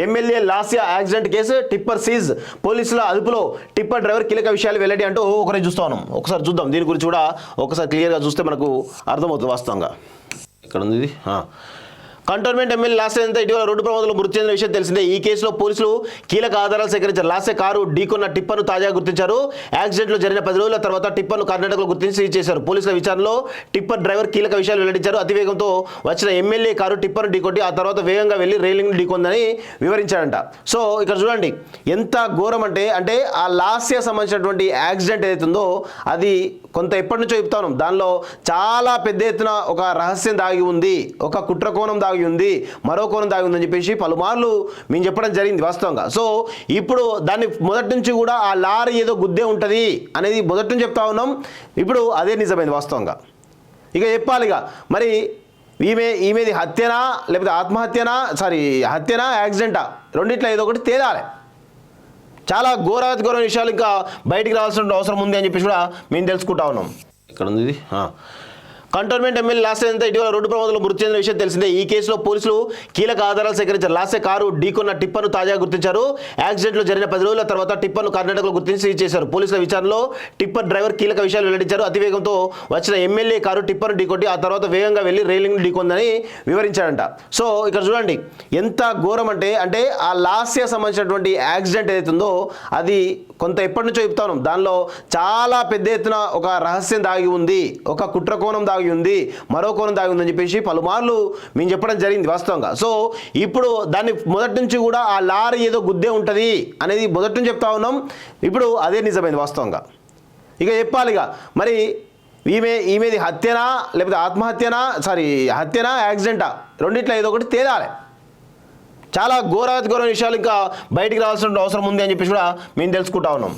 MLA Lasya accident case tipper seize, పోలీసుల అదుపులో tipper driver కీలక విషయాలు వెల్లడి అంటూ ఒకసారి చూస్తా ఉన్నాం. ఒకసారి చూద్దాం దీని గురించి కూడా ఒకసారి క్లియర్గా చూస్తే మనకు అర్థమవుతుంది వాస్తవంగా. ఇక్కడ ఉంది ఇది. కంటోన్మెంట్ ఎమ్మెల్యే లాస్య ఇటీవల రోడ్డు ప్రమాదంలో మృతి చెందిన విషయం తెలిసిందే. ఈ కేసులో పోలీసులు కీలక ఆధారాలు సేకరించారు. లాస్య కారు ఢీకొన్న టిప్పర్ను తాజాగా గుర్తించారు. యాక్సిడెంట్లో జరిగిన 10 రోజుల తర్వాత టిప్పర్ను కర్ణాటకలో గుర్తించి సీజ్ చేశారు. పోలీసుల విచారణలో టిప్పర్ డ్రైవర్ కీలక విషయాలు వెల్లడించారు. అతివేగంతో వచ్చిన ఎమ్మెల్యే కారు టిప్పర్ను ఢీకొట్టి ఆ తర్వాత వేగంగా వెళ్లి రైలింగ్ ఢీకొందని వివరించాడంట. సో ఇక్కడ చూడండి ఎంత ఘోరం అంటే ఆ లాస్య సంబంధించినటువంటి యాక్సిడెంట్ ఏదైతుందో అది కొంత ఎప్పటి నుంచో చెప్తా ఉన్నాం. దానిలో చాలా పెద్ద ఎత్తున ఒక రహస్యం దాగి ఉంది, ఒక కుట్ర కోణం దాగి ఉంది, మరో కోణం దాగి ఉందని చెప్పేసి పలుమార్లు మేము చెప్పడం జరిగింది వాస్తవంగా. సో ఇప్పుడు దాన్ని మొదటి నుంచి కూడా ఆ లారీ ఏదో గుద్దే ఉంటుంది అనేది మొదటి నుంచి చెప్తా ఉన్నాం. ఇప్పుడు అదే నిజమైంది వాస్తవంగా. ఇక చెప్పాలిగా మరి ఈమెది హత్యనా లేకపోతే ఆత్మహత్యనా, హత్యనా యాక్సిడెంటా, రెండిట్లో ఏదో ఒకటి తేలాలి. చాలా ఘోరాతి ఘోర విషయాలు ఇంకా బయటికి రావాల్సిన అవసరం ఉంది అని చెప్పేసి కూడా మేము తెలుసుకుంటా ఉన్నాం. ఇక్కడ ఉంది ఇది. కంటోన్మెంట్ ఎమ్మెల్యే లాస్య ఇటీవల రోడ్డు ప్రమాదంలో మృతి చెందిన విషయం తెలిసిందే. ఈ కేసులో పోలీసులు కీలక ఆధారాలు సేకరించారు. లాస్య కారు ఢీకొన్న టిప్పర్ను తాజాగా గుర్తించారు. యాక్సిడెంట్లో జరిగిన 10 రోజుల తర్వాత టిప్పర్ను కర్ణాటకలో గుర్తించి సీజ్ చేశారు. పోలీసుల విచారణలో టిప్పర్ డ్రైవర్ కీలక విషయాలు వెల్లడించారు. అతివేగంతో వచ్చిన ఎమ్మెల్యే కారు టిప్పర్ను ఢీకొట్టి ఆ తర్వాత వేగంగా వెళ్లి రైలింగ్ ఢీకొందని వివరించాడంట. సో ఇక్కడ చూడండి ఎంత ఘోరం అంటే ఆ లాస్య సంబంధించినటువంటి యాక్సిడెంట్ ఏదైతుందో అది కొంత ఎప్పటి నుంచో చెప్తా ఉన్నాం. దానిలో చాలా పెద్ద ఎత్తున ఒక రహస్యం దాగి ఉంది, ఒక కుట్ర కోణం దాగి ఉంది, మరో కోణం దాగి ఉందని చెప్పేసి పలుమార్లు మేము చెప్పడం జరిగింది వాస్తవంగా. సో ఇప్పుడు దాన్ని మొదటి నుంచి కూడా ఆ లారీ ఏదో గుద్దే ఉంటుంది అనేది మొదటి నుంచి చెప్తా ఉన్నాం. ఇప్పుడు అదే నిజమైంది వాస్తవంగా. ఇక చెప్పాలిగా మరి ఈమెది హత్యనా లేకపోతే ఆత్మహత్యనా, హత్యనా యాక్సిడెంటా, రెండిట్లో ఏదో ఒకటి తేలాలి. చాలా ఘోరాతి ఘోర విషయాలు ఇంకా బయటికి రావాల్సిన అవసరం ఉంది అని చెప్పేసి కూడా మేము తెలుసుకుంటా ఉన్నాం.